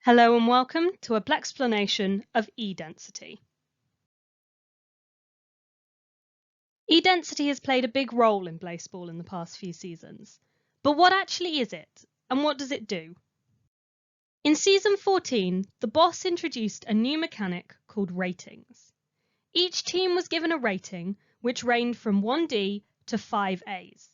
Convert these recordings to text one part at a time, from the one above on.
Hello and welcome to a Blexplanation of eDensity. eDensity has played a big role in Blaseball in the past few seasons. But what actually is it, and what does it do? In Season 14, the boss introduced a new mechanic called ratings. Each team was given a rating which ranged from 1D to 5As.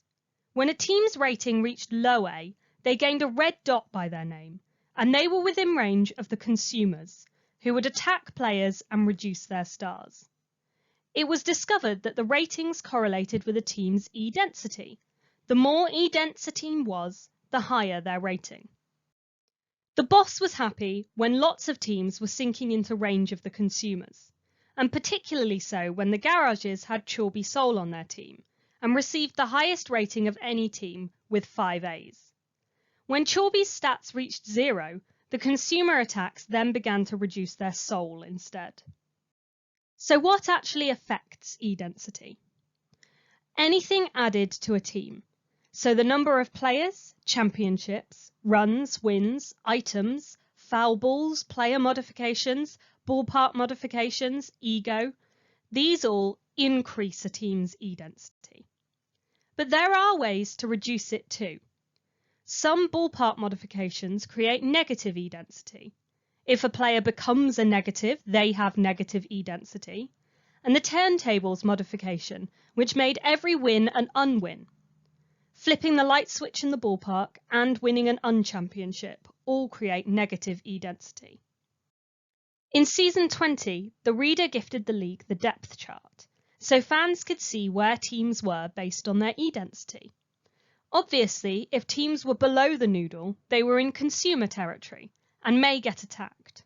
When a team's rating reached low A, they gained a red dot by their name, and they were within range of the consumers, who would attack players and reduce their stars. It was discovered that the ratings correlated with a team's eDensity. The more eDense a team was, the higher their rating. The boss was happy when lots of teams were sinking into range of the consumers, and particularly so when the garages had Chorby Soul on their team, and received the highest rating of any team with 5As. When Chorby's stats reached 0, the consumer attacks then began to reduce their soul instead. So what actually affects eDensity? Anything added to a team. So the number of players, championships, runs, wins, items, foul balls, player modifications, ballpark modifications, ego, these all increase a team's eDensity. But there are ways to reduce it too. Some ballpark modifications create negative eDensity. If a player becomes a negative, they have negative eDensity. And the turntables modification, which made every win an unwin. Flipping the light switch in the ballpark and winning an unchampionship all create negative eDensity. In Season 20, the reader gifted the league the depth chart, so fans could see where teams were based on their eDensity. Obviously, if teams were below the noodle, they were in consumer territory and may get attacked.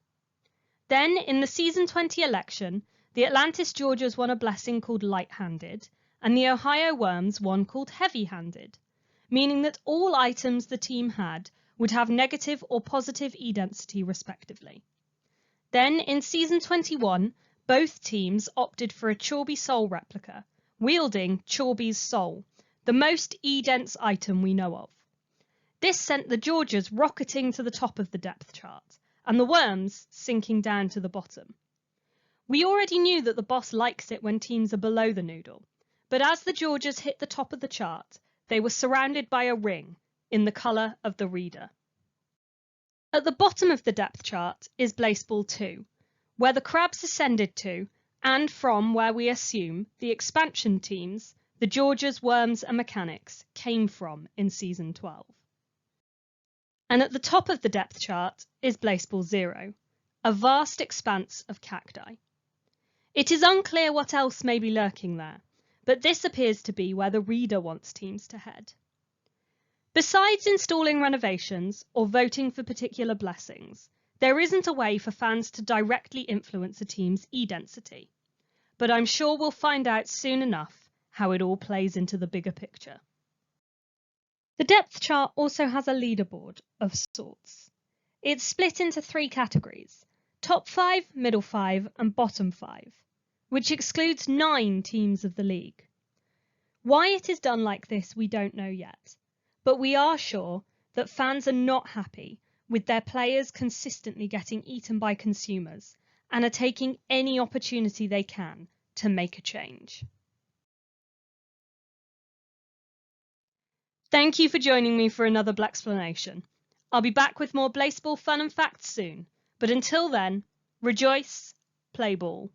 Then, in the Season 20 election, the Atlantis Georgias won a blessing called light-handed, and the Ohio Worms one called heavy-handed, meaning that all items the team had would have negative or positive eDensity respectively. Then, in Season 21, both teams opted for a Chorby Soul replica, wielding Chorby's Soul, the most eDense item we know of. This sent the Georgias rocketing to the top of the depth chart, and the Worms sinking down to the bottom. We already knew that the boss likes it when teams are below the noodle, but as the Georgias hit the top of the chart, they were surrounded by a ring in the colour of the reader. At the bottom of the depth chart is Blaseball 2, where the Crabs ascended to, and from where we assume the expansion teams, the Georgias, Worms and Mechanics, came from in Season 12. And at the top of the depth chart is Blaseball 0, a vast expanse of cacti. It is unclear what else may be lurking there, but this appears to be where the reader wants teams to head. Besides installing renovations or voting for particular blessings, there isn't a way for fans to directly influence a team's eDensity, but I'm sure we'll find out soon enough how it all plays into the bigger picture. The depth chart also has a leaderboard of sorts. It's split into 3 categories: top 5, middle 5 and bottom 5, which excludes 9 teams of the league. Why it is done like this we don't know yet, but we are sure that fans are not happy with their players consistently getting eaten by consumers and are taking any opportunity they can to make a change. Thank you for joining me for another Blexplanation. I'll be back with more Blaseball fun and facts soon, but until then, rejoice, play ball.